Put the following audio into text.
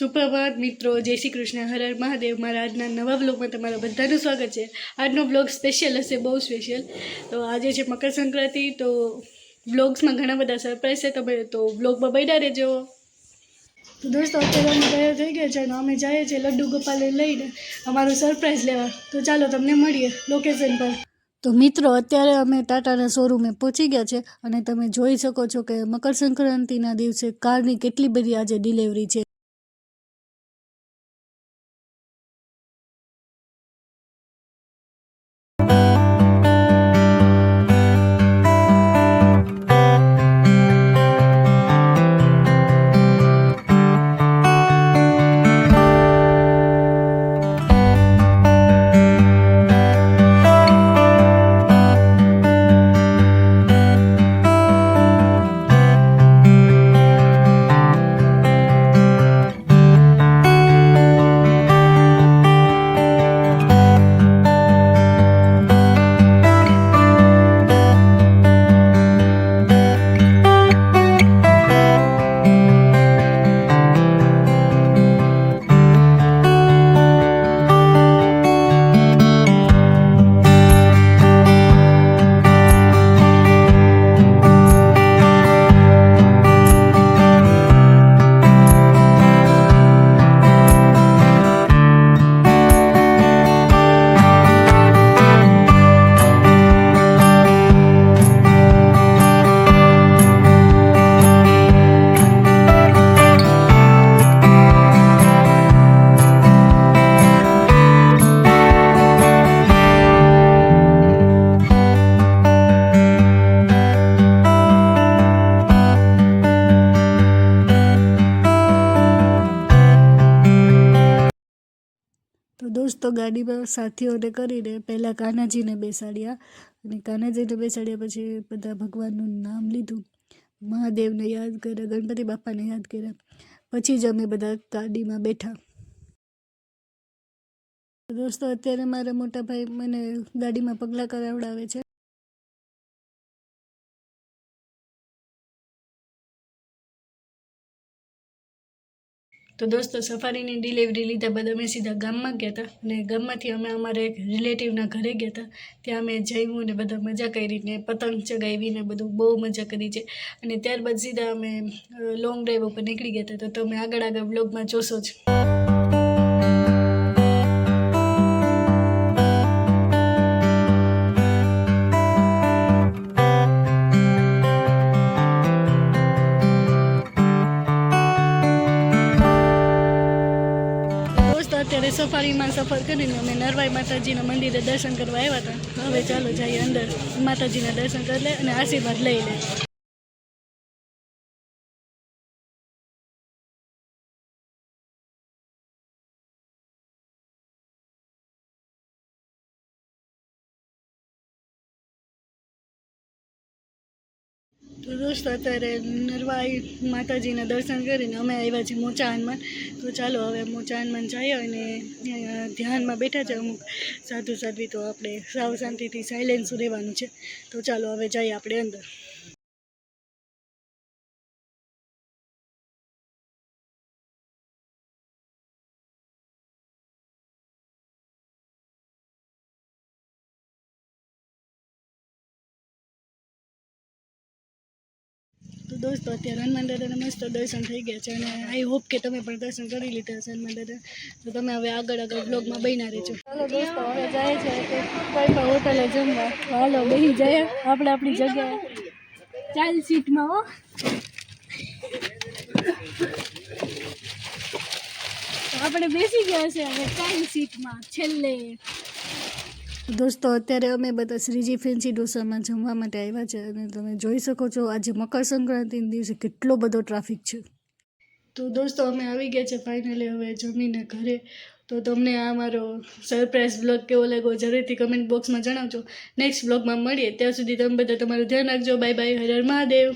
સુપ્રભાત મિત્રો, જય શ્રી કૃષ્ણ, હર હર મહાદેવ। મારા આજના નવા વ્લોગમાં તમારા બધાનું સ્વાગત છે। આજનો વ્લોગ સ્પેશિયલ હશે, બહુ સ્પેશિયલ। તો આજે છે મકર સંક્રાંતિ, તો વ્લોગ્સમાં ઘણા બધા સરપ્રાઈઝ છે, તમે તો વ્લોગમાં બન્યા રહેજો। તો દોસ્તો અત્યારે અમે તૈયાર થઈ ગયા છે અને અમે જઈએ છીએ લડ્ડુ ગોપાલને લઈને અમારું સરપ્રાઈઝ લેવા। તો ચાલો તમને મળીએ લોકેશન પર। તો મિત્રો અત્યારે અમે ટાટાના શોરૂમે પહોંચી ગયા છે અને તમે જોઈ શકો છો કે મકર સંક્રાંતિના દિવસે કારની કેટલી બધી આજે ડિલિવરી છે। તો દોસ્તો ગાડીમાં સાથીઓને કરીને પહેલાં કાનાજીને બેસાડ્યા અને કાનાજીને બેસાડ્યા પછી બધા ભગવાનનું નામ લીધું, મહાદેવને યાદ કર્યા, ગણપતિ બાપાને યાદ કર્યા, પછી જ અમે બધા ગાડીમાં બેઠા। દોસ્તો અત્યારે મારા મોટા ભાઈ મને ગાડીમાં પગલાં કરાવડાવે છે। તો દોસ્તો સફારીની ડિલિવરી લીધા બાદ અમે સીધા ગામમાં ગયા હતા અને ગામમાંથી અમે અમારા એક રિલેટિવના ઘરે ગયા હતા। ત્યાં અમે જમ્યું ને બધા મજા કરી ને પતંગ ચગાવી ને બધું બહુ મજા કરી છે અને ત્યારબાદ સીધા અમે લોંગ ડ્રાઈવ ઉપર નીકળી ગયા હતા। તો તમે આગળ વ્લોગમાં જોશો જ। અત્યારે સફારીમાં સફર કરીને અમે નરવાઈ માતાજીના મંદિરે દર્શન કરવા આવ્યા હતા। હવે ચાલો જઈએ અંદર, માતાજીના દર્શન કરી લે અને આશીર્વાદ લઈ લે। તો દોસ્તો અત્યારે નરવાઈ માતાજીના દર્શન કરીને અમે આવ્યા છીએ મોચા હનુમાન। તો ચાલો હવે મોચા હનુમાન જઈએ અને ધ્યાનમાં બેઠા છે અમુક સાધુ સાધ્વી, તો આપણે સાવ શાંતિથી સાયલેન્સ રહેવાનું છે। તો ચાલો હવે જઈએ આપણે અંદર। તો દોસ્તો અત્યારે હનુમાન દાદાના મસ્ત દર્શન થઈ ગયા છે અને આઈ હોપ કે તમે પણ દર્શન કરી લીધા હશે હનુમાન દાદા। તો તમે હવે આગળ બ્લોગમાં બન્યા રહેજો। ચાલો દોસ્તો હવે જાય છે કોઈ પણ હોટલે જમવા। હાલો બેસી જાય આપણે આપણી જગ્યાએ, ચાલ સીટમાં હો। આપણે બેસી ગયા છે હવે ચાલ સીટમાં છેલ્લે। દોસ્તો અત્યારે અમે બધા શ્રીજી ફેન્સી ઢોસામાં જમવા માટે આવ્યા છે અને તમે જોઈ શકો છો આજે મકર સંક્રાંતિના દિવસે કેટલો બધો ટ્રાફિક છે। તો દોસ્તો અમે આવી ગયા છે ફાઇનલી હવે જમીને ઘરે। તો તમને આ મારો સરપ્રાઈઝ વ્લોગ કેવો લાગ્યો જરૂરથી કમેન્ટ બોક્સમાં જણાવજો। નેક્સ્ટ વ્લોગમાં મળીએ, ત્યાં સુધી તમે બધા તમારું ધ્યાન રાખજો। Bye bye, Har Har Mahadev.